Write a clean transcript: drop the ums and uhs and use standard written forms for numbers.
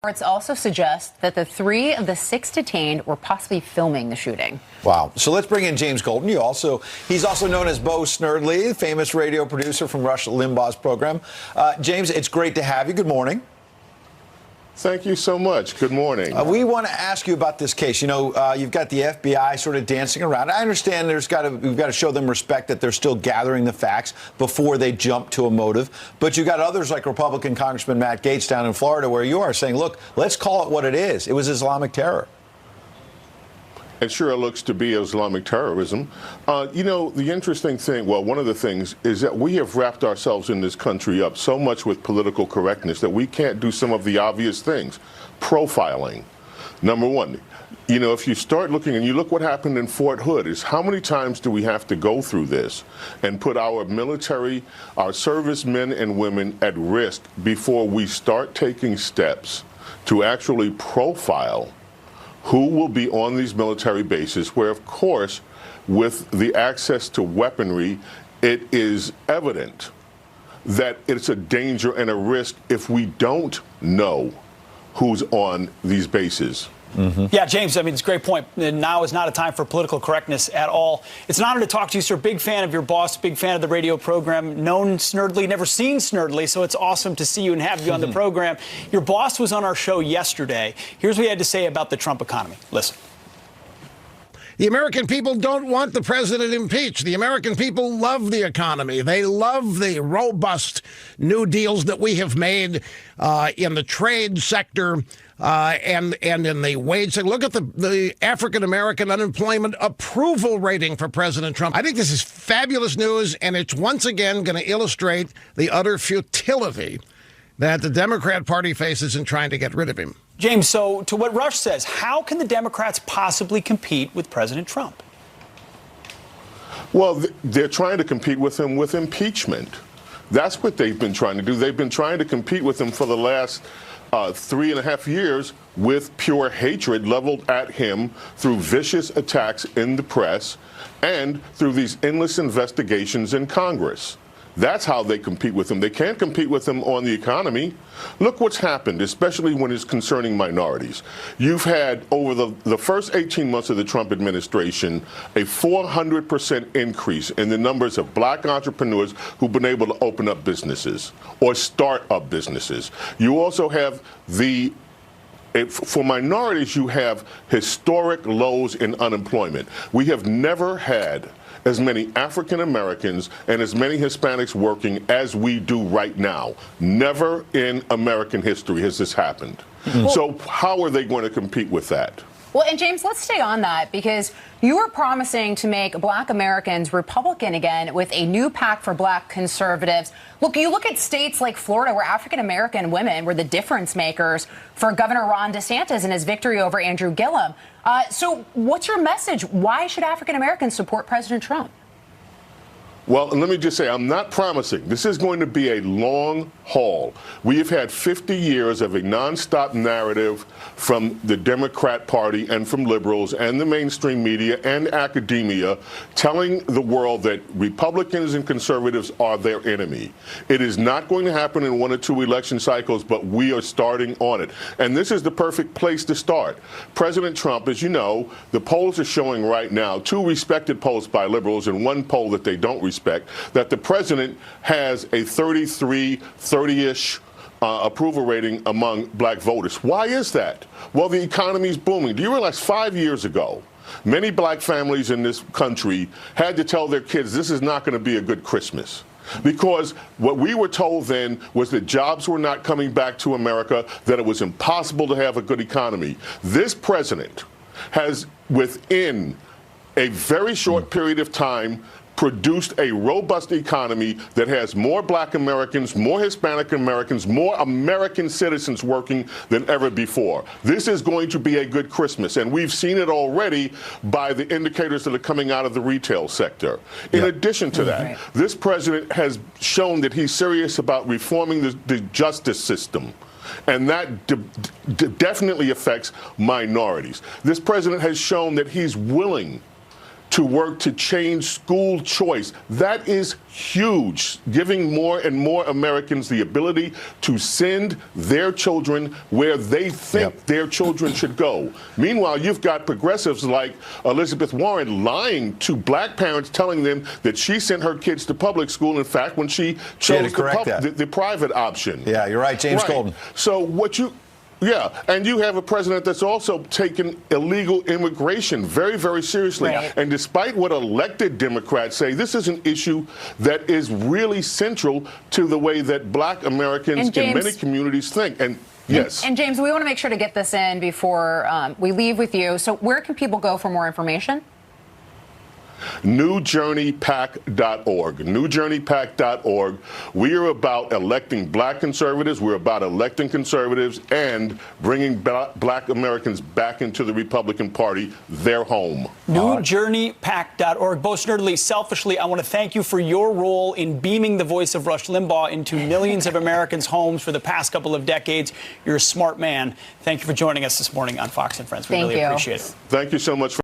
Reports also suggest that the 3 of the 6 detained were possibly filming the shooting. Wow. So let's bring in James Golden. He's also known as Bo Snerdley, famous radio producer from Rush Limbaugh's program. James, it's great to have you. Good morning. Thank you so much. Good morning. We want to ask you about this case. You've got the FBI sort of dancing around. I understand we've got to show them respect that they're still gathering the facts before they jump to a motive. But you've got others like Republican Congressman Matt Gaetz down in Florida where you are saying, look, let's call it what it is. It was Islamic terror. It sure looks to be Islamic terrorism. The interesting thing, one of the things is that we have wrapped ourselves in this country up so much with political correctness that we can't do some of the obvious things. Profiling. Number one, if you start looking and you look what happened in Fort Hood, is how many times do we have to go through this and put our military, our servicemen and women at risk before we start taking steps to actually profile who will be on these military bases where, of course, with the access to weaponry, it is evident that it's a danger and a risk if we don't know who's on these bases. Mm-hmm. Yeah, James, it's a great point. Now is not a time for political correctness at all. It's an honor to talk to you, sir. Big fan of your boss, big fan of the radio program. Known Snerdley, never seen Snerdley, so it's awesome to see you and have you on the program. Your boss was on our show yesterday. Here's what he had to say about the Trump economy. Listen. The American people don't want the president impeached. The American people love the economy. They love the robust new deals that we have made in the trade sector and in the wage sector. Look at the African-American unemployment approval rating for President Trump. I think this is fabulous news, and it's once again going to illustrate the utter futility that the Democrat Party faces in trying to get rid of him. James, so to what Rush says, how can the Democrats possibly compete with President Trump? Well, they're trying to compete with him with impeachment. That's what they've been trying to do. They've been trying to compete with him for the last 3.5 years with pure hatred leveled at him through vicious attacks in the press and through these endless investigations in Congress. That's how they compete with him. They can't compete with him on the economy. Look what's happened, especially when it's concerning minorities. You've had, over the first 18 months of the Trump administration, a 400% increase in the numbers of black entrepreneurs who've been able to open up businesses or start up businesses. You also have for minorities, you have historic lows in unemployment. We have never had as many African Americans and as many Hispanics working as we do right now. Never in American history has this happened. So how are they going to compete with that? Well, and James, let's stay on that because you were promising to make black Americans Republican again with a new PAC for black conservatives. Look, you look at states like Florida where African-American women were the difference makers for Governor Ron DeSantis and his victory over Andrew Gillum. So what's your message? Why should African-Americans support President Trump? Well, let me just say, I'm not promising. This is going to be a long haul. We have had 50 years of a nonstop narrative from the Democrat Party and from liberals and the mainstream media and academia telling the world that Republicans and conservatives are their enemy. It is not going to happen in 1 or 2 election cycles, but we are starting on it. And this is the perfect place to start. President Trump, as you know, the polls are showing right now, 2 respected polls by liberals and 1 poll that they don't respect, that the president has a 30-ish approval rating among black voters. Why is that? Well, the economy is booming. Do you realize 5 years ago, many black families in this country had to tell their kids this is not going to be a good Christmas? Because what we were told then was that jobs were not coming back to America, that it was impossible to have a good economy. This president has, within a very short period of time, produced a robust economy that has more black Americans, more Hispanic Americans, more American citizens working than ever before. This is going to be a good Christmas, and we've seen it already by the indicators that are coming out of the retail sector. In addition to that, this president has shown that he's serious about reforming the justice system. And that definitely affects minorities. This president has shown that he's willing to work to change school choice. That is huge, giving more and more Americans the ability to send their children where they think their children should go. Meanwhile, you've got progressives like Elizabeth Warren lying to black parents, telling them that she sent her kids to public school, in fact, when she chose the private option. Yeah, you're right, James Golden. So and you have a president that's also taken illegal immigration very, very seriously. Right. And despite what elected Democrats say, this is an issue that is really central to the way that black Americans in many communities think. And yes. And James, we want to make sure to get this in before we leave with you. So where can people go for more information? NewJourneyPAC.org. NewJourneyPAC.org. We are about electing black conservatives. We're about electing conservatives and bringing black Americans back into the Republican Party, their home. NewJourneyPAC.org. Bo Snerdley, selfishly, I want to thank you for your role in beaming the voice of Rush Limbaugh into millions of Americans' homes for the past couple of decades. You're a smart man. Thank you for joining us this morning on Fox and Friends. We really appreciate it. Thank you so much.